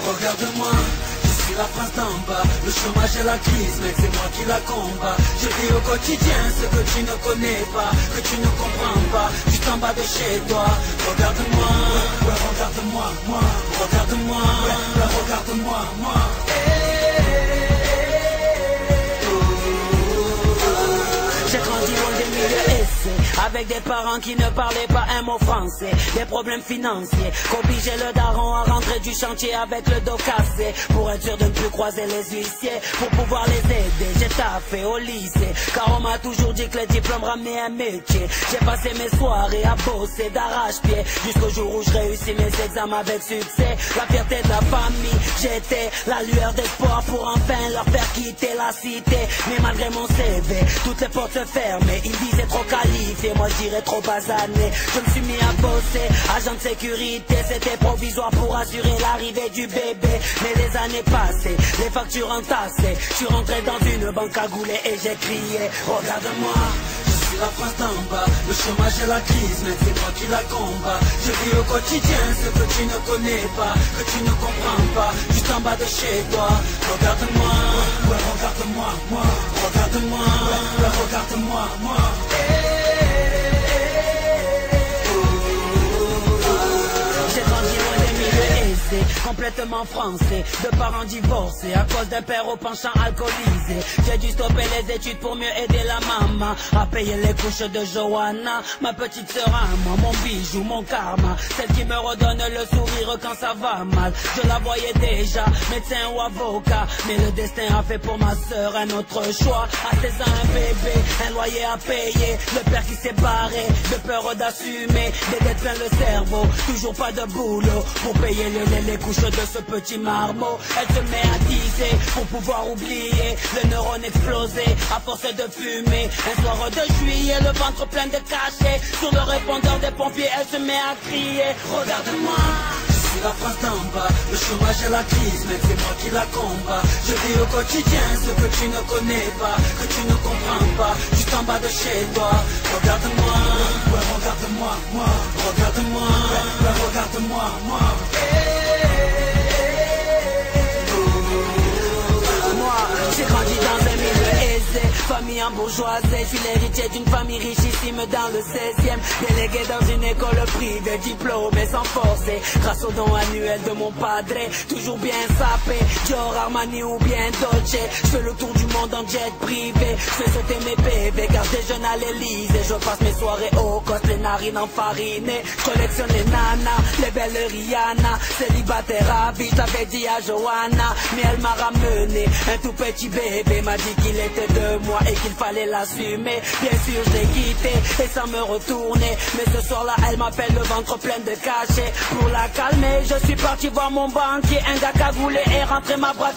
Regarde-moi, je suis la France d'en bas. Le chômage et la crise, mec, c'est moi qui la combat. Je vis au quotidien ce que tu ne connais pas, que tu ne comprends pas, juste en bas de chez toi. Regarde-moi, ouais, regarde-moi, moi. Regarde-moi, ouais, regarde-moi, moi. J'ai grandi loin des milieux aisés, avec des parents qui ne parlaient pas un mot français. Des problèmes financiers, qu'obligeaient le daron à rentrer du chantier avec le dos cassé, pour être sûr de ne plus croiser les huissiers, pour pouvoir les aider. J'ai taffé au lycée, car on m'a toujours dit que les diplômes ramenaient un métier. J'ai passé mes soirées à bosser d'arrache-pied, jusqu'au jour où je réussis mes examens avec succès. La fierté de la famille, j'étais la lueur d'espoir pour enfin leur faire quitter la cité. Mais malgré mon CV, toutes les portes se fermaient. Ils disaient trop qualifié, moi je dirais trop basané. Je me suis mis à bosser, agent de sécurité. C'était provisoire pour assurer l'arrivée du bébé. Mais les années passées, les factures entassées, je suis rentré dans une banque à goulet et j'ai crié: regarde-moi, je suis la France d'en bas. Le chômage et la crise, mais c'est moi qui la combat. Je vis au quotidien ce que tu ne connais pas, que tu ne comprends pas, juste en bas de chez toi. Regarde-moi, ouais, regarde-moi, moi. Regarde-moi, ouais, regarde-moi, moi. J'ai grandi loin des milieux aisés, complètement français, de parents divorcés à cause d'un père au penchant alcoolisé. J'ai dû stopper les études pour mieux aider la maman à payer les couches de Johanna, ma petite sœur à moi, mon bijou, mon karma, celle qui me redonne le sourire quand ça va mal. Je la voyais déjà, médecin ou avocat, mais le destin a fait pour ma sœur un autre choix. À 16 ans un bébé, un loyer à payer, le père qui s'est barré, de peur d'assumer, des dettes plein le cerveau, toujours pas de boulot pour payer le lait, les couches de ce petit marmot. Elle se met à teaser pour pouvoir oublier, le neurone explosé à force de fumer. Un soir de juillet, le ventre plein de cachets, sur le répondeur des pompiers, elle se met à crier: regarde-moi, je suis la France d'en bas. Le chômage et la crise, mais c'est moi qui la combat. Je vis au quotidien ce que tu ne connais pas, que tu ne comprends pas, juste en bas de chez toi. Regarde-moi, ouais, regarde-moi, moi. Regarde-moi, ouais, regarde-moi, moi. J'ai grandi dans un milieu aisé, famille en bourgeoisie. Je suis l'héritier d'une famille richissime dans le 16e, délégué dans une école privée, diplômé sans forcer, grâce au don annuel de mon padre. Toujours bien sapé, Dior, Armani ou bien Dolce. Je fais le tour du monde en jet privé, je fais sauter mes bébés car je déjeune à l'Elysée. Je passe mes soirées au coste, les narines enfarinées. Je collectionne les nanas, les belles Rihanna. Célibataire ravi, je l'avais dit à Johanna, mais elle m'a ramené un tout petit bébé, m'a dit qu'il était de moi et qu'il fallait l'assumer. Bien sûr je l'ai quitté et sans me retourner, mais ce soir-là elle m'appelle le ventre plein de cachets. Pour la calmer, je suis parti voir mon banquier, un gars cagoulé et rentré m'a braqué.